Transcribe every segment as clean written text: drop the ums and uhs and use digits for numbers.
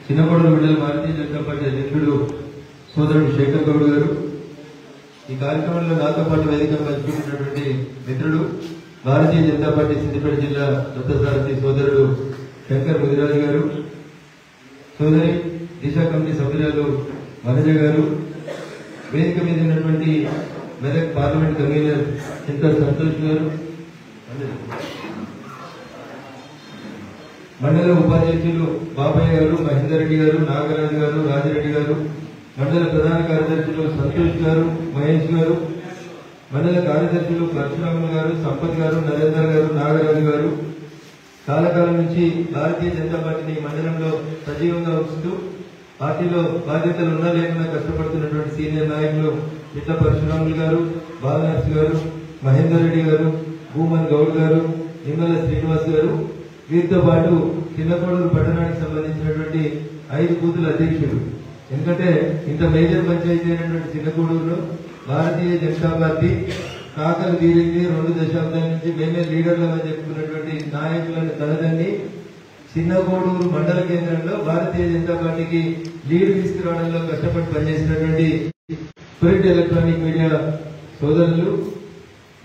చిన్నకొడూరు మండల భారతీయ జనతా పార్టీ అధ్యక్షుడు సోదరుడు శేఖర్ గౌడ్ గారు, ఈ కార్యక్రమంలో నాతో పాటు వేదిక పంచుకుంటున్నటువంటి మిత్రుడు భారతీయ జనతా పార్టీ సిద్దిపేట జిల్లా రథసారథి సోదరుడు శంకర్ ముదిరాజు గారు, సోదరి దిశ కమిటీ సభ్యురాలు వనజ గారు, వేదిక మీద ఉన్నటువంటి మెదక్ పార్లమెంట్ కన్వీనర్ చింత సంతోష్ గారు, మండల ఉపాధ్యక్షులు బాబయ్య గారు, మహేందర్ రెడ్డి గారు, నాగరాజు గారు, రాజిరెడ్డి గారు, మండల ప్రధాన కార్యదర్శులు సంతోష్ గారు, మహేష్ గారు, మండల కార్యదర్శులు పరశురాములు గారు, సంపత్ గారు, నరేందర్ గారు, నాగరాజు గారు, చాలా కాలం నుంచి భారతీయ జనతా పార్టీని మండలంలో సజీవంగా ఉంచుతూ పార్టీలో బాధ్యతలు ఉన్నా లేకుండా కష్టపడుతున్నటువంటి సీనియర్ నాయకులు పిట్ల పరశురాములు గారు, బాలనర్స్ గారు, మహేందర్ రెడ్డి గారు, భూమన్ గౌడ్ గారు, నిమ్మల శ్రీనివాస్ గారు, వీరితో పాటు చిన్నకొడూరు పట్టణానికి సంబంధించినటువంటి 5 బూతుల అధ్యక్షులు. ఎందుకంటే ఇంత మేజర్ పంచాయతీ అయినటువంటి చిన్నకొడూరులో భారతీయ జనతా పార్టీ కాకలు తీరింది 2 దశాబ్దాల నుంచి మేమే లీడర్లుగా చెప్పుకున్నటువంటి నాయకులను తనదండి చిన్నకొడూరు మండల కేంద్రంలో భారతీయ జనతా పార్టీకి లీడ్ తీసుకురావడంలో కష్టపడి పనిచేసినటువంటి ప్రింట్ ఎలక్ట్రానిక్ మీడియా సోదరులు,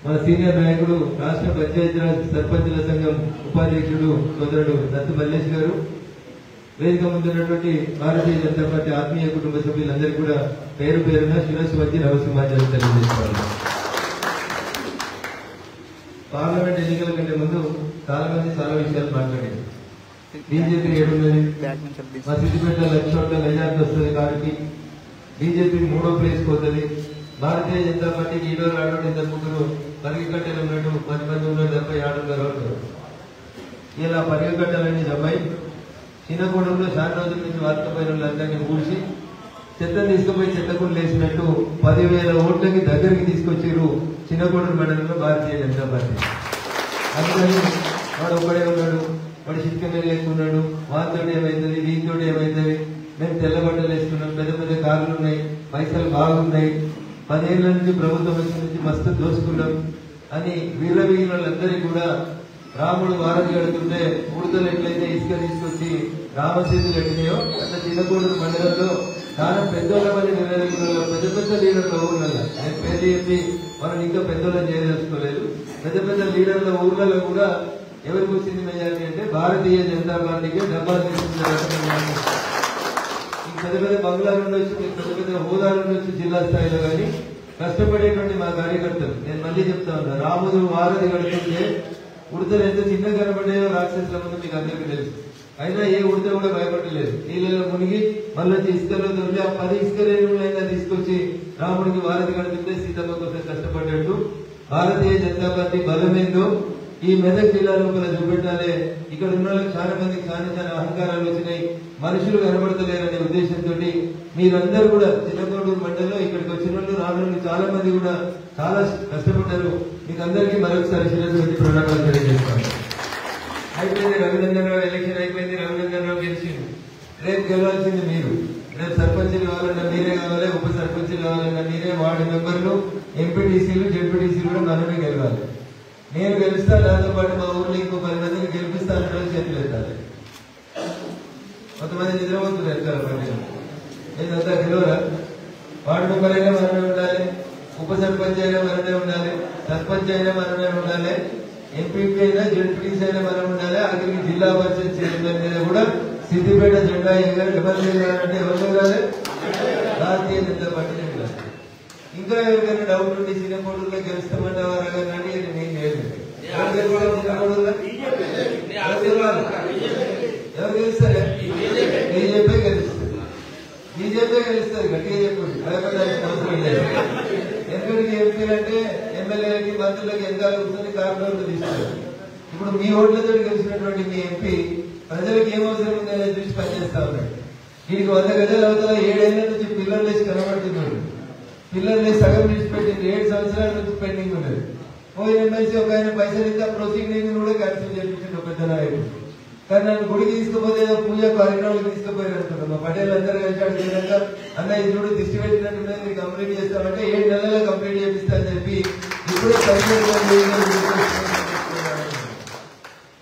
మన సీనియర్ నాయకుడు రాష్ట్ర పంచాయతీరాజ్ సర్పంచుల సంఘం ఉపాధ్యక్షుడు సోదరుడు దత్తు మల్లేష్ గారు, వేదిక ముందున్నటువంటి భారతీయ జనతా పార్టీ ఆత్మీయ కుటుంబ సభ్యులందరికీ కూడా పేరు పేరున శిరస్సు వచ్చి నవసింహాచార్య తెలియజేసుకోవాలి. పార్లమెంట్ ఎన్నికల కంటే ముందు చాలా మంది చాలా విషయాలు మాట్లాడారు. బీజేపీ ఏడున్నది, మా సిద్దిపేట 1,00,000 ఓట్ల మెజార్టీ వస్తుంది, కాబట్టి బీజేపీ 3వ ప్లేస్ పోతుంది, భారతీయ జనతా పార్టీకి ఈడో రావడం ఇంత ముగ్గురు పరిగెట్టలు ఉన్నట్టు 10 మంది ఉన్నారు తప్ప 7 ఇలా పరిగెట్టలన్నీ జమ్మాయి చిన్నకొడూరులో చాలా రోజుల నుంచి వార్తపైన అందరినీ కూర్చి చెత్తను తీసుకుపోయి చెత్తకుండా లేసినట్టు 10,000 ఓట్లకి దగ్గరికి తీసుకొచ్చారు చిన్నకొడూరు మండలంలో భారతీయ జనతా పార్టీ. అందుకని వాడు ఒక్కడే ఉన్నాడు, వాడు చిత్కమే లేకున్నాడు, వాటితో ఏమైతుంది, వీటితో ఏమైతుంది, మేము తెల్లబట్టలు వేసుకున్నాం, పెద్ద పెద్ద కార్లు ఉన్నాయి, పైసలు బాగున్నాయి, 10 ఏళ్ల నుంచి ప్రభుత్వం వచ్చి నుంచి మస్తు దోసుకున్నాం అని వీళ్ళ వాళ్ళందరికీ కూడా రాముడు వారధి కడుతుంటే ఉడతలు ఎట్లయితే ఇసుక తీసుకొచ్చి రామసేతులు ఎట్టినాయో అట్లా చిన్నకొడూరు మండలంలో చాలా పెద్దోళ్ళ మంది నిర్ణయించుకున్న పెద్ద పెద్ద లీడర్ల ఊర్లలో ఆయన పేరు చెప్పి మనం ఇంకా పెద్దోళ్ళని చేయదలుచుకోలేదు. పెద్ద పెద్ద లీడర్ల ఊర్లలో కూడా ఎవరికి వచ్చింది మెజారిటీ అంటే భారతీయ జనతా పార్టీకి డబ్బాలు తీసుకుంటారు. పెద్ద పెద్ద బంగ్లాల నుండి వచ్చి పెద్ద పెద్ద హోదాల నుండి వచ్చి జిల్లా స్థాయిలో కానీ కష్టపడేటువంటి మా కార్యకర్తలు, నేను మళ్ళీ చెప్తా ఉన్నా, రాముడు వారధి కడుతుంటే ఉడతలు ఎంత చిన్నగా కనబడేదో రాక్షసుల ముందు మీకు అందరికీ తెలుసు. అయినా ఏ ఉడత కూడా భయపడలేదు, నీళ్ళలో మునిగి మళ్ళీ ఇసుకలో దొరికి ఆ 10 ఇసుక రేణువులైనా తీసుకొచ్చి రాముడికి వారధి కడుతుంటే సీతమ్మ కోసం కష్టపడ్డట్టు భారతీయ జనతా పార్టీ బలమేందో ఈ మెదక్ జిల్లా లోపల చూపెట్టాలి. ఇక్కడ ఉన్న వాళ్ళకి చాలా మందికి చాలా అహంకారాలు వచ్చినాయి, మనుషులు కనబడతలేరనే ఉద్దేశంతో మీరందరూ కూడా చిన్నకొడూరు మండలంలో ఇక్కడికి వచ్చిన వాళ్ళు రానులు చాలా మంది కూడా చాలా కష్టపడ్డారు. మీకు అందరికీ మరొకసారి శిరస్సు వచ్చి ప్రణాళికలు తెలియజేస్తాను. అయిపోయింది రఘునందన్ రావు ఎలక్షన్ అయిపోయింది, రఘునందన్ రావు గెలిచింది. రేపు గెలవాల్సింది మీరు. రేపు సర్పంచ్లు కావాలన్నా మీరే కావాలి, ఉప సర్పంచ్లు కావాలన్నా మీరే, వార్డు మెంబర్లు, ఎంపీటీసీలు, జెడ్పీటీసీలు కూడా మనమే గెలవాలి. నేను గెలుస్తా, దాంతో పాటు మా ఊర్లో ఇంకో 10 మందిని గెలిపిస్తాను చేతులు ఎత్తాలి. కొంతమంది నిద్రపోతున్నారు ఎత్తాలి పని, నేనంతా గెలవరా? వార్డు మెంబర్ అయినా మనమే ఉండాలి, ఉప సర్పంచ్ అయినా మనమే ఉండాలి, సర్పంచ్ అయినా మనమే ఉండాలి, ఎంపీపీ అయినా జెడ్పీటీసీ అయినా మనం ఉండాలి. ఆఖరికి జిల్లా పరిషత్ చైర్మన్ మీద కూడా సిద్దిపేట జెండా ఎగరాలి. ఎవరు ఎగరాలంటే ఎవరు ఎగరాలి? భారతీయ జనతా పార్టీ ఎగరాలి. ఇంకా ఎవరికైనా డౌట్ ఉండి చిన్నకొడూరులో గెలుస్తామంటావారా కానీ నేను లేదు. ఎవరు గెలుస్తారు చిన్నకొడూరులో? ఎవరు గెలుస్తారే? బీజేపీ గెలుస్తుంది. బీజేపీ గెలుస్తుంది, గట్టిగా చెప్పండి, భయపడాల్సిన అవసరం లేదు. ఎందుకంటే ఎంపీలంటే ఎమ్మెల్యేలకి మంత్రులకి ఎంత కూర్చొని కార్పొరేట్లు తీస్తారు. ఇప్పుడు మీ ఓట్లతో గెలిచినటువంటి మీ ఎంపీ ప్రజలకు ఏం అవసరం ఉందనే చూసి పనిచేస్తా ఉన్నాడు. వీడికి 100 గజాల అవతల 7 ఏళ్ల నుంచి పిల్లలు లేచి కనబడుతున్నాడు. పిల్లలు లేచి సగం విడిచిపెట్టింది, 7 సంవత్సరాల నుంచి పెండింగ్ ఉన్నది. పోయిన ఎమ్మెల్సీ ఒక ఆయన పైసలు ఇస్తే ప్రొసీడింగ్ కూడా క్యాన్సిల్ చేయించండి ఒక పెద్ద నాయకుడు. కానీ నన్ను గుడికి తీసుకుపోతే పూజ కార్యక్రమాలకు తీసుకుపోయారు అనుకుంటాం. మా పటేల్ అందరూ కలిసి అడిగినాక అన్న ఇది కూడా దిష్టి పెట్టినట్టున్నది, మీరు కంప్లీట్ చేస్తామంటే 7 నెలల్లో కంప్లీట్ చేపిస్తా అని చెప్పి ఇప్పుడే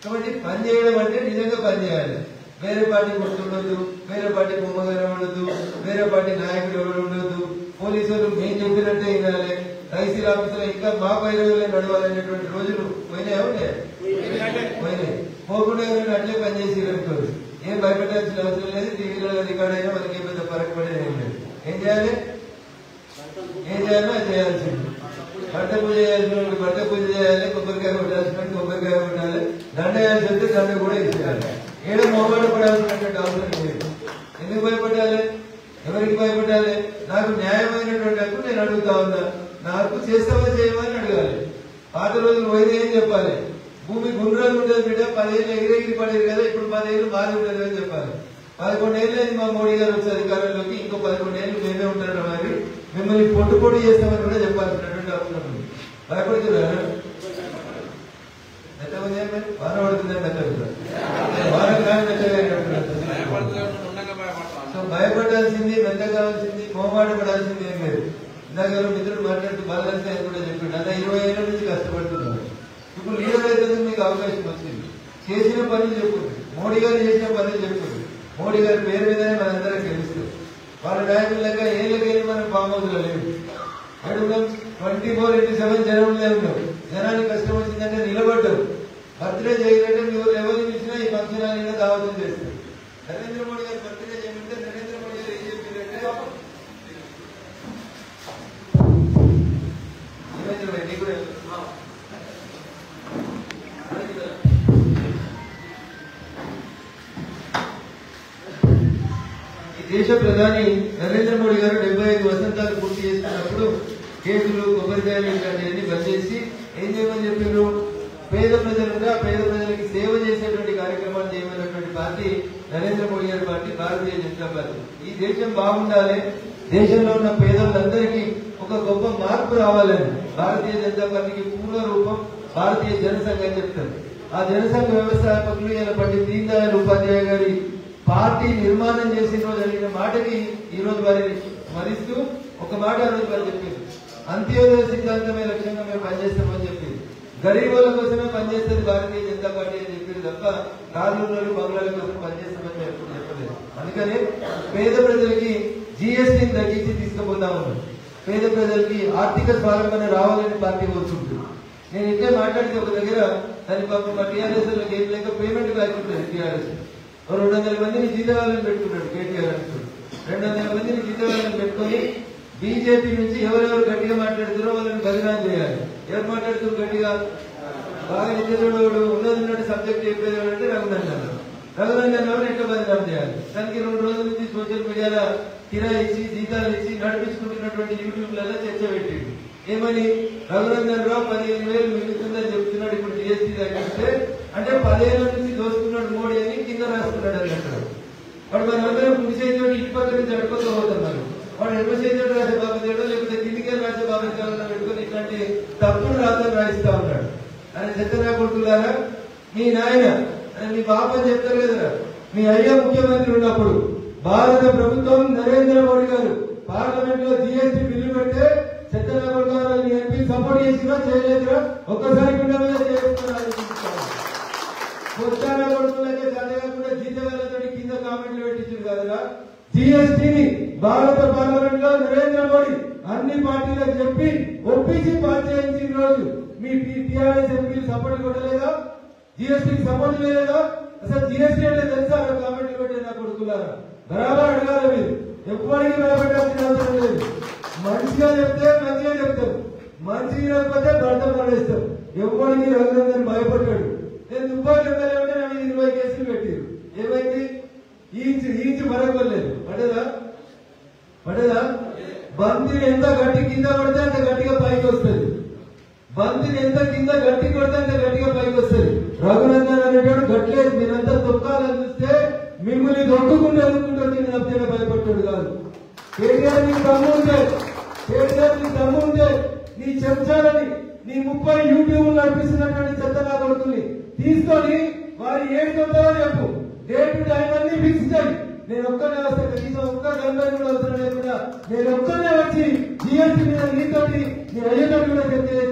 కాబట్టి పని చేయడం అంటే నిజంగా పని చేయాలి. వేరే పార్టీ గుర్తు ఉండొద్దు, వేరే పార్టీ బొమ్మగారు ఉండొద్దు, వేరే పార్టీ నాయకులు ఎవరు ఉండొద్దు, పోలీసులు మేము చెప్పినట్టే వినాలి, తహసీల్ ఆఫీసులో ఇంకా మా పైరులే నడవాలనేటువంటి రోజులు పోయినాయా ఉంటాయి పోయినాయి. పోకుండా అట్లే పనిచేసి అనుకోరు, ఏం భయపెట్టాల్సిన అవసరం లేదు. టీవీలో రికార్డ్ అయినా మనకి పెద్ద ఫరక్ పడేది ఏం లేదు. ఏం చేయాలి అది చేయాల్సింది. బట్ట పూజ చేయాల్సిన బట్ట పూజ చేయాలి, కొబ్బరికాయ కొట్టాల్సిన కొబ్బరికాయ కొట్టాలి, దండ వేయాల్సి వస్తే దండ కూడా ఇచ్చేయాలి. ఏదో మొహమాట పడాల్సినటువంటి అవసరం లేదు. ఎందుకు భయపడాలి, ఎవరికి భయపడాలి? నాకు న్యాయమైనటువంటి హక్కు నేను అడుగుతా ఉన్నా, నాకు చేస్తావా చేయమని అడగాలి. పాత రోజులు పోయిన ఏం చెప్పాలి, భూమి గుండ్రాలు ఉండేది బిడ్డ, 10 ఏళ్ళు ఎగిరెగిరి పడేది కదా, ఇప్పుడు 10 ఏళ్ళు బాధ ఉండేది అని చెప్పాలి. 11 ఏళ్ళు మా మోడీ గారు వచ్చే అధికారంలోకి, ఇంకో 11 ఏళ్ళు మేమే ఉంటారు మరి మిమ్మల్ని పొట్టు చేస్తామని కూడా చెప్పాల్సినటువంటి అవసరం ఉంది. భయపడుతున్నారు వాన పడుతుందని వారం కానీ సో భయపడాల్సింది, మెత్త కావాల్సింది, మొహమాట పడాల్సింది ఏం లేదు. ఇందాక మిత్రుడు మాట్లాడుతూ బాలరాజు ఆయన కూడా చెప్పాడు, అన్న 20 ఏళ్ళ నుంచి కష్టపడుతున్నారు, ఇప్పుడు లీడర్ అయితే మీకు అవకాశం వచ్చింది, చేసిన పనులు చెప్పుకుంది, మోడీ గారు చేసిన పనులు చెప్పుకుంది, మోడీ గారి పేరు మీదనే మనందరం తెలుస్తుంది. వాళ్ళ నాయకుల లెక్క ఏళ్ళకెళ్ళి మనం ఫామ్ హౌస్ లో లేవు, 24/7 జనంలో ఉన్నాం. జనానికి కష్టం వచ్చిందంటే నిలబడ్డారు. బర్త్డే చేయాలంటే మీరు ఎవరు పిలిచినా ఈ ఫంక్షన్ హాల్లో దావతం చేస్తారు. నరేంద్ర మోడీ గారు బర్త్డే చేయమంటే నరేంద్ర మోడీ గారు ఏం చెప్పిందంటే ఈ దేశ ప్రధాని నరేంద్ర మోడీ గారు 75 వసంతాలు పూర్తి చేసుకున్నప్పుడు కేకులు కొబ్బరికాయలు ఇట్లాంటివన్నీ బంద్ చేసి ఏం చేయమని చెప్పారు, పేద ప్రజలుగా పేద ప్రజలకి సేవ చేసేటువంటి కార్యక్రమాలు చేయమన్నటువంటి పార్టీ నరేంద్ర మోడీ గారి పార్టీ, భారతీయ జనతా పార్టీ. ఈ దేశం బాగుండాలి, దేశంలో ఉన్న పేదలందరికీ ఒక గొప్ప మార్పు రావాలని భారతీయ జనతా పార్టీకి పూర్వ రూపం భారతీయ జనసంఘ అని చెప్తారు. ఆ జనసంఘ వ్యవస్థాపకులు ఇలా పండిత్ దీన్ దయాళ్ ఉపాధ్యాయ గారి పార్టీ నిర్మాణం చేసిన రోజు జరిగిన మాటకి ఈ రోజు వారిని స్మరిస్తూ ఒక మాట ఆ రోజు వారు చెప్పింది, అంత్యోదయ సిద్ధాంతమే లక్ష్యంగా మేము పనిచేస్తామని చెప్పింది. గరీబుల కోసమే పనిచేస్తుంది భారతీయ జనతా పార్టీ అని చెప్పింది తప్ప కార్మికులు బంగ్లాల కోసం పనిచేస్తామని చెప్పలేదు. అందుకని పేద ప్రజలకి జిఎస్టీని తగ్గించి తీసుకుపోతా ఉన్నాం. పేద ప్రజలకి ఆర్థిక స్వావలంబన రావాలని పార్టీ కోరుకుంటుంది. నేను ఇట్లే మాట్లాడితే ఒక దగ్గర దాని పాపం మా టీఆర్ఎస్ లో ఏం లేక పేమెంట్ బ్యాక్ ఉంటుంది. టీఆర్ఎస్ 200 మందిని జీతగాళ్ళని పెట్టుకున్నాడు కేటీఆర్ అంటాడు. 200 మందిని జీతగాళ్ళని పెట్టుకుని బీజేపీ నుంచి ఎవరెవరు గట్టిగా మాట్లాడుతారో వాళ్ళని బలిదానం చేయాలి. ఎవరు మాట్లాడుతున్నారు గట్టిగా, బాగా నిజోడు ఉన్నది సబ్జెక్ట్ చెప్పేది అంటే రఘునందన్. రఘునందన్ ఎవరు ఎట్లా బలిదానం చేయాలి? దానికి 2 రోజుల నుంచి సోషల్ మీడియాలో కిరాయి ఇచ్చి జీతాలు ఇచ్చి నడిపించుకుంటున్నటువంటి యూట్యూబ్లలో చర్చ పెట్టిండు. ఏమని, రఘునందన్ రావు 15,000 మిగులుతుందని చెప్తున్నాడు, ఇప్పుడు జిఎస్టీ తగ్గిస్తే అంటే 10 ఏళ్ల నుంచి దోసుకున్నాడు మోడీ అని కింద రాసుకున్నాడు అన్నట్టు. వాడు మనందరం కుడి చేతితో ఇటు పక్క నుంచి అడుపుతూ పోతున్నారు. వాడు ఎడమ చేతితో రాసే బాబుదేడో లేకపోతే కిందికే రాసే బాబుదేడో పెట్టుకుని ఇట్లాంటి తప్పుడు రాతలు రాయిస్తా ఉన్నాడు. అని చెత్తనా కొడుకులారా, మీ నాయన మీ బాబు అని చెప్తారు కదా, మీ అయ్య ముఖ్యమంత్రి ఉన్నప్పుడు భారత ప్రభుత్వం నరేంద్ర మోడీ గారు పార్లమెంట్ లో జిఎస్టీ బిల్లు పెడితే చెత్తనా కొడుకు ఎంపీ సపోర్ట్ చేసినా చేయలేదురా? ఒక్కసారి కింద మీద చేస్తున్నారు. కొత్తాన కొడుకులకే చదవకుండా జీతగాలతో కింద కామెంట్లు పెట్టించారు కదరా. జిఎస్టీని భారత పార్లమెంట్ లో నరేంద్ర మోడీ అన్ని పార్టీలకు చెప్పి ఒప్పించి పాస్ చేయించిన రోజు మీ టీఆర్ఎస్ ఎంపీలు సపోర్ట్ కొట్టలేదా? జిఎస్టీకి సపోర్ట్ చేయలేదా? అసలు జిఎస్టీ అంటే తెలుసా? కామెంట్లు పెట్టే నా కొడుకులారా, బరాబర్ అడగాలి. మీరు ఎప్పటికీ భయపెట్టాల్సిన అవసరం లేదు. మంచిగా చెప్తే మంచిగా చెప్తాం, మంచిగా లేకపోతే భర్త పడేస్తాం. ఎప్పటికీ రఘునందన్ భయపడ్డాడు. నేను దుబ్బాకి ఎమ్మెల్యే ఉంటే నన్ను 20 కేసులు పెట్టారు. ఏమైంది? ఈంచి మరొకలేదు. పడదా? బంతిని ఎంత గట్టి కింద పడితే అంత గట్టిగా పైకి వస్తుంది. బంతిని ఎంత కింద గట్టి కొడితే అంత గట్టిగా పైకి వస్తుంది. రఘునందన్ అనేటాడు గట్లేదు. మీరంతా తొక్కాలని చూస్తే మిమ్మల్ని దొక్కుకుంటూ ఎదుర్కొంటుంది. నేను అప్పుడే భయపడ్డాడు కాదు. కేటీఆర్ నీకు దమ్ము ఉంటే, నీ చెంచాలని నీ 30 యూట్యూబ్ నడిపిస్తున్నటువంటి చెత్తనా కొడుకుని తీసుకొని వారి ఏడు చెప్తారో చెప్పు. డేట్ టైం అన్ని ఫిక్స్ చేయి. నేను ఒక్కనే వస్తే కనీసం ఒక్క గంట కూడా అవసరం లేకుండా నేను ఒక్కనే వచ్చి జిఎస్టీ మీద నీతోటి నీ అయ్యేటట్టు కూడా చర్చ